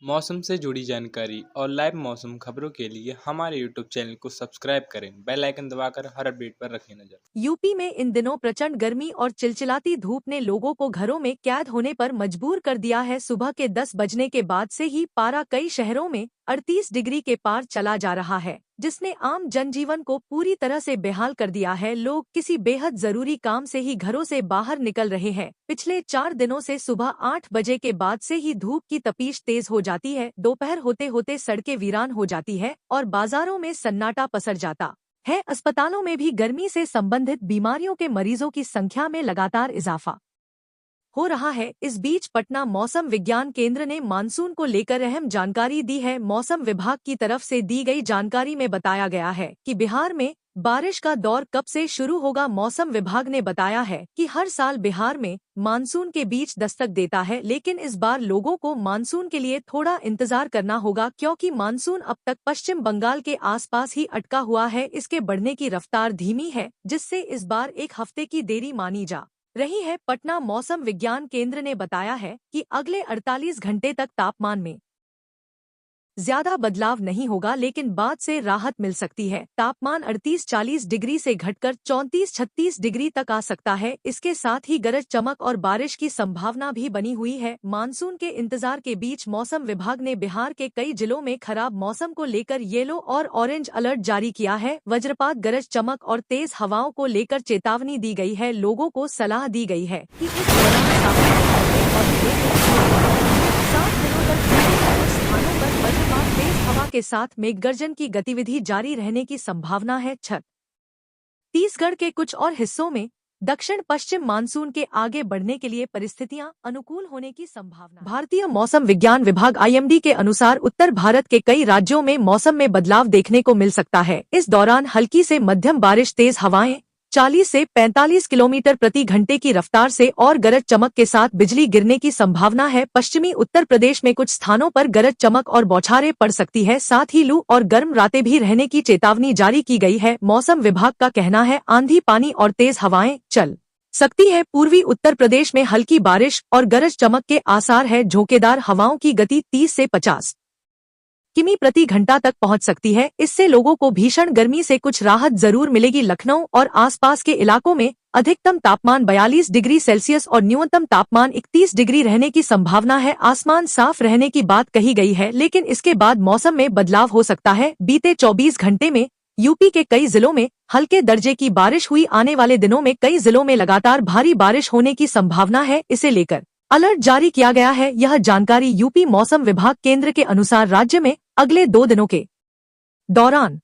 मौसम से जुड़ी जानकारी और लाइव मौसम खबरों के लिए हमारे यूट्यूब चैनल को सब्सक्राइब करें। बेल आइकन दबाकर हर अपडेट पर रखें नजर। यूपी में इन दिनों प्रचंड गर्मी और चिलचिलाती धूप ने लोगों को घरों में कैद होने पर मजबूर कर दिया है। सुबह के 10 बजने के बाद से ही पारा कई शहरों में 38 डिग्री के पार चला जा रहा है, जिसने आम जनजीवन को पूरी तरह से बेहाल कर दिया है। लोग किसी बेहद जरूरी काम से ही घरों से बाहर निकल रहे हैं। पिछले 4 दिनों से सुबह 8 बजे के बाद से ही धूप की तपीश तेज हो जाती है। दोपहर होते होते सड़कें वीरान हो जाती है और बाजारों में सन्नाटा पसर जाता है। अस्पतालों में भी गर्मी से संबंधित बीमारियों के मरीजों की संख्या में लगातार इजाफा हो रहा है। इस बीच पटना मौसम विज्ञान केंद्र ने मानसून को लेकर अहम जानकारी दी है। मौसम विभाग की तरफ से दी गई जानकारी में बताया गया है कि बिहार में बारिश का दौर कब से शुरू होगा। मौसम विभाग ने बताया है कि हर साल बिहार में मानसून के बीच दस्तक देता है, लेकिन इस बार लोगों को मानसून के लिए थोड़ा इंतजार करना होगा, क्योंकि मानसून अब तक पश्चिम बंगाल के आसपास ही अटका हुआ है। इसके बढ़ने की रफ्तार धीमी है, जिससे इस बार एक हफ्ते की देरी मानी जा रही है। पटना मौसम विज्ञान केंद्र ने बताया है कि अगले 48 घंटे तक तापमान में ज्यादा बदलाव नहीं होगा, लेकिन बाद से राहत मिल सकती है। तापमान 38-40 डिग्री से घटकर 34-36 डिग्री तक आ सकता है। इसके साथ ही गरज चमक और बारिश की संभावना भी बनी हुई है। मानसून के इंतजार के बीच मौसम विभाग ने बिहार के कई जिलों में खराब मौसम को लेकर येलो और ऑरेंज अलर्ट जारी किया है। वज्रपात, गरज चमक और तेज हवाओं को लेकर चेतावनी दी गई है। लोगों को सलाह दी गई है कि इस दौरान वज्रपात, तेज हवा के साथ मेघगर्जन की गतिविधि जारी रहने की संभावना है। छत्तीसगढ़ के कुछ और हिस्सों में दक्षिण पश्चिम मानसून के आगे बढ़ने के लिए परिस्थितियां अनुकूल होने की संभावना। भारतीय मौसम विज्ञान विभाग (IMD) के अनुसार उत्तर भारत के कई राज्यों में मौसम में बदलाव देखने को मिल सकता है। इस दौरान हल्की से मध्यम बारिश, तेज हवाएं 40 से 45 किलोमीटर प्रति घंटे की रफ्तार से और गरज चमक के साथ बिजली गिरने की संभावना है। पश्चिमी उत्तर प्रदेश में कुछ स्थानों पर गरज चमक और बौछारें पड़ सकती है। साथ ही लू और गर्म रातें भी रहने की चेतावनी जारी की गई है। मौसम विभाग का कहना है आंधी, पानी और तेज हवाएं चल सकती है। पूर्वी उत्तर प्रदेश में हल्की बारिश और गरज चमक के आसार है। झोंकेदार हवाओं की गति 30 से 50 किमी प्रति घंटा तक पहुंच सकती है। इससे लोगों को भीषण गर्मी से कुछ राहत जरूर मिलेगी। लखनऊ और आसपास के इलाकों में अधिकतम तापमान 42 डिग्री सेल्सियस और न्यूनतम तापमान 31 डिग्री रहने की संभावना है। आसमान साफ रहने की बात कही गई है, लेकिन इसके बाद मौसम में बदलाव हो सकता है। बीते 24 घंटे में यूपी के कई जिलों में हल्के दर्जे की बारिश हुई। आने वाले दिनों में कई जिलों में लगातार भारी बारिश होने की संभावना है। इसे लेकर अलर्ट जारी किया गया है। यह जानकारी यूपी मौसम विभाग केंद्र के अनुसार राज्य में अगले 2 दिनों के दौरान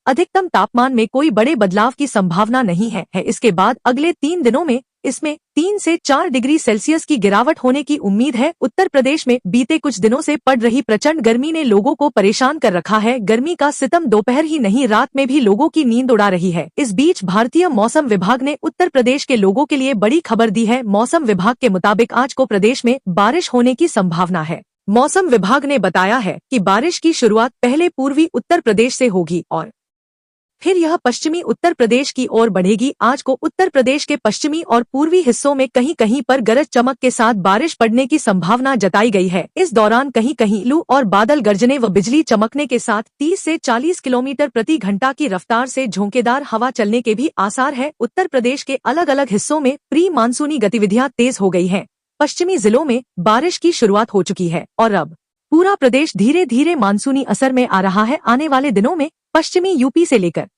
अधिकतम तापमान में कोई बड़े बदलाव की संभावना नहीं है। इसके बाद अगले 3 दिनों में इसमें 3 से 4 डिग्री सेल्सियस की गिरावट होने की उम्मीद है। उत्तर प्रदेश में बीते कुछ दिनों से पड़ रही प्रचंड गर्मी ने लोगों को परेशान कर रखा है। गर्मी का सितम दोपहर ही नहीं, रात में भी लोगों की नींद उड़ा रही है। इस बीच भारतीय मौसम विभाग ने उत्तर प्रदेश के लोगों के लिए बड़ी खबर दी है। मौसम विभाग के मुताबिक आज को प्रदेश में बारिश होने की संभावना है। मौसम विभाग ने बताया है कि बारिश की शुरुआत पहले पूर्वी उत्तर प्रदेश से होगी और फिर यह पश्चिमी उत्तर प्रदेश की ओर बढ़ेगी। आज को उत्तर प्रदेश के पश्चिमी और पूर्वी हिस्सों में कहीं कहीं पर गरज चमक के साथ बारिश पड़ने की संभावना जताई गई है। इस दौरान कहीं कहीं लू और बादल गरजने व बिजली चमकने के साथ 30 से 40 किलोमीटर प्रति घंटा की रफ्तार से झोंकेदार हवा चलने के भी आसार है। उत्तर प्रदेश के अलग अलग हिस्सों में प्री मानसूनी गतिविधियां तेज हो गई हैं। पश्चिमी जिलों में बारिश की शुरुआत हो चुकी है और अब पूरा प्रदेश धीरे धीरे मानसूनी असर में आ रहा है। आने वाले दिनों में पश्चिमी यूपी से लेकर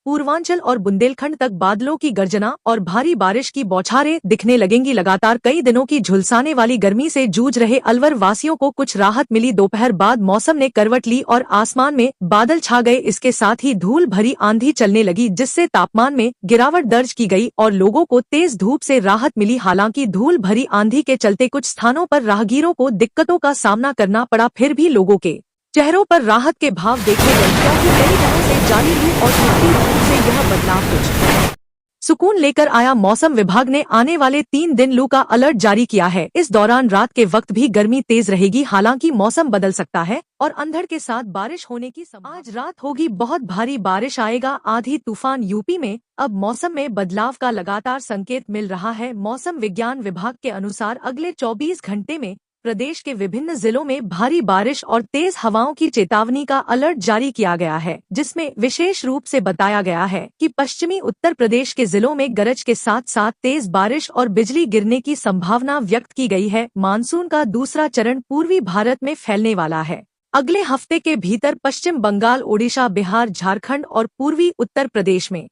पूर्वांचल और बुंदेलखंड तक बादलों की गर्जना और भारी बारिश की बौछारें दिखने लगेंगी। लगातार कई दिनों की झुलसाने वाली गर्मी से जूझ रहे अलवर वासियों को कुछ राहत मिली। दोपहर बाद मौसम ने करवट ली और आसमान में बादल छा गए। इसके साथ ही धूल भरी आंधी चलने लगी, जिससे तापमान में गिरावट दर्ज की गई और लोगों को तेज धूप से राहत मिली। हालांकि धूल भरी आंधी के चलते कुछ स्थानों पर राहगीरों को दिक्कतों का सामना करना पड़ा, फिर भी लोगों के चेहरों पर राहत के भाव देखे गए, क्योंकि कई दिनों से जारी लू और उठती धूप से यह बदलाव कुछ सुकून लेकर आया। मौसम विभाग ने आने वाले 3 दिन लू का अलर्ट जारी किया है। इस दौरान रात के वक्त भी गर्मी तेज रहेगी। हालांकि मौसम बदल सकता है और अंधड़ के साथ बारिश होने की संभावना। आज रात होगी बहुत भारी बारिश, आएगा आंधी तूफान। यूपी में अब मौसम में बदलाव का लगातार संकेत मिल रहा है। मौसम विज्ञान विभाग के अनुसार अगले 24 घंटे में प्रदेश के विभिन्न जिलों में भारी बारिश और तेज हवाओं की चेतावनी का अलर्ट जारी किया गया है, जिसमें विशेष रूप से बताया गया है कि पश्चिमी उत्तर प्रदेश के जिलों में गरज के साथ साथ तेज बारिश और बिजली गिरने की संभावना व्यक्त की गई है। मानसून का दूसरा चरण पूर्वी भारत में फैलने वाला है। अगले हफ्ते के भीतर पश्चिम बंगाल, ओडिशा, बिहार, झारखंड और पूर्वी उत्तर प्रदेश में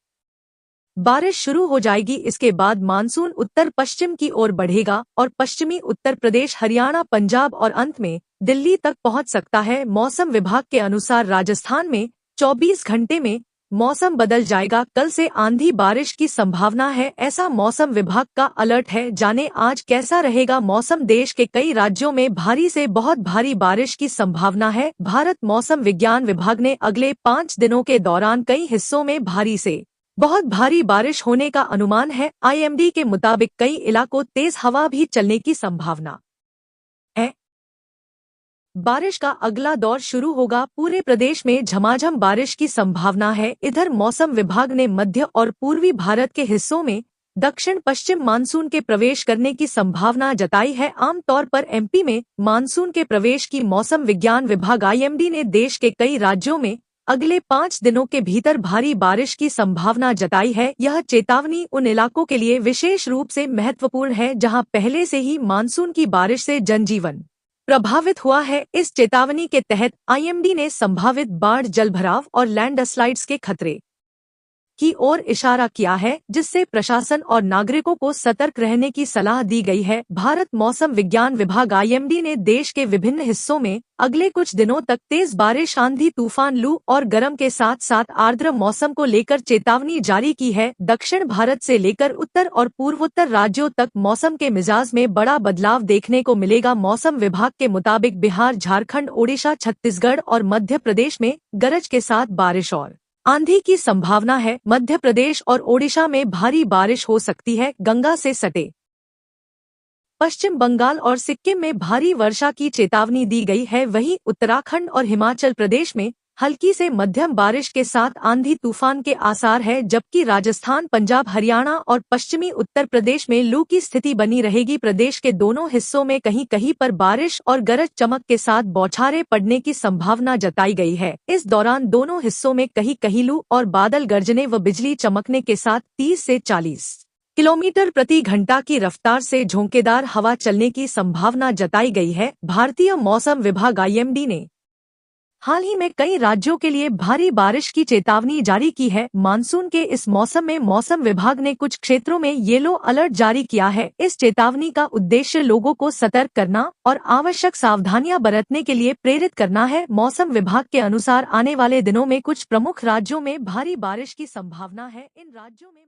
बारिश शुरू हो जाएगी। इसके बाद मानसून उत्तर पश्चिम की ओर बढ़ेगा और पश्चिमी उत्तर प्रदेश, हरियाणा, पंजाब और अंत में दिल्ली तक पहुंच सकता है। मौसम विभाग के अनुसार राजस्थान में 24 घंटे में मौसम बदल जाएगा। कल से आंधी बारिश की संभावना है, ऐसा मौसम विभाग का अलर्ट है। जाने आज कैसा रहेगा मौसम। देश के कई राज्यों में भारी से बहुत भारी बारिश की संभावना है। भारत मौसम विज्ञान विभाग ने अगले 5 दिनों के दौरान कई हिस्सों में भारी से बहुत भारी बारिश होने का अनुमान है। आईएमडी के मुताबिक कई इलाकों तेज हवा भी चलने की संभावना है। बारिश का अगला दौर शुरू होगा। पूरे प्रदेश में झमाझम बारिश की संभावना है। इधर मौसम विभाग ने मध्य और पूर्वी भारत के हिस्सों में दक्षिण पश्चिम मानसून के प्रवेश करने की संभावना जताई है। आमतौर पर एमपी में मानसून के प्रवेश की मौसम विज्ञान विभाग आईएमडी ने देश के कई राज्यों में अगले 5 दिनों के भीतर भारी बारिश की संभावना जताई है। यह चेतावनी उन इलाकों के लिए विशेष रूप से महत्वपूर्ण है जहां पहले से ही मानसून की बारिश से जनजीवन प्रभावित हुआ है। इस चेतावनी के तहत आईएमडी ने संभावित बाढ़, जलभराव और लैंडस्लाइड्स के खतरे की ओर इशारा किया है, जिससे प्रशासन और नागरिकों को सतर्क रहने की सलाह दी गई है। भारत मौसम विज्ञान विभाग आईएमडी ने देश के विभिन्न हिस्सों में अगले कुछ दिनों तक तेज बारिश, आंधी, तूफान, लू और गर्म के साथ साथ आर्द्र मौसम को लेकर चेतावनी जारी की है। दक्षिण भारत से लेकर उत्तर और पूर्वोत्तर राज्यों तक मौसम के मिजाज में बड़ा बदलाव देखने को मिलेगा। मौसम विभाग के मुताबिक बिहार, झारखंड, ओडिशा, छत्तीसगढ़ और मध्य प्रदेश में गरज के साथ बारिश और आंधी की संभावना है। मध्य प्रदेश और ओडिशा में भारी बारिश हो सकती है। गंगा से सटे पश्चिम बंगाल और सिक्किम में भारी वर्षा की चेतावनी दी गई है। वहीं उत्तराखंड और हिमाचल प्रदेश में हल्की से मध्यम बारिश के साथ आंधी तूफान के आसार है, जबकि राजस्थान, पंजाब, हरियाणा और पश्चिमी उत्तर प्रदेश में लू की स्थिति बनी रहेगी। प्रदेश के दोनों हिस्सों में कहीं कहीं पर बारिश और गरज चमक के साथ बौछारें पड़ने की संभावना जताई गई है। इस दौरान दोनों हिस्सों में कहीं कहीं लू और बादल गरजने व बिजली चमकने के साथ 30 से 40 किलोमीटर प्रति घंटा की रफ्तार से झोंकेदार हवा चलने की संभावना जताई गई है। भारतीय मौसम विभाग आईएमडी ने हाल ही में कई राज्यों के लिए भारी बारिश की चेतावनी जारी की है। मानसून के इस मौसम में मौसम विभाग ने कुछ क्षेत्रों में येलो अलर्ट जारी किया है। इस चेतावनी का उद्देश्य लोगों को सतर्क करना और आवश्यक सावधानियां बरतने के लिए प्रेरित करना है। मौसम विभाग के अनुसार आने वाले दिनों में कुछ प्रमुख राज्यों में भारी बारिश की संभावना है। इन राज्यों में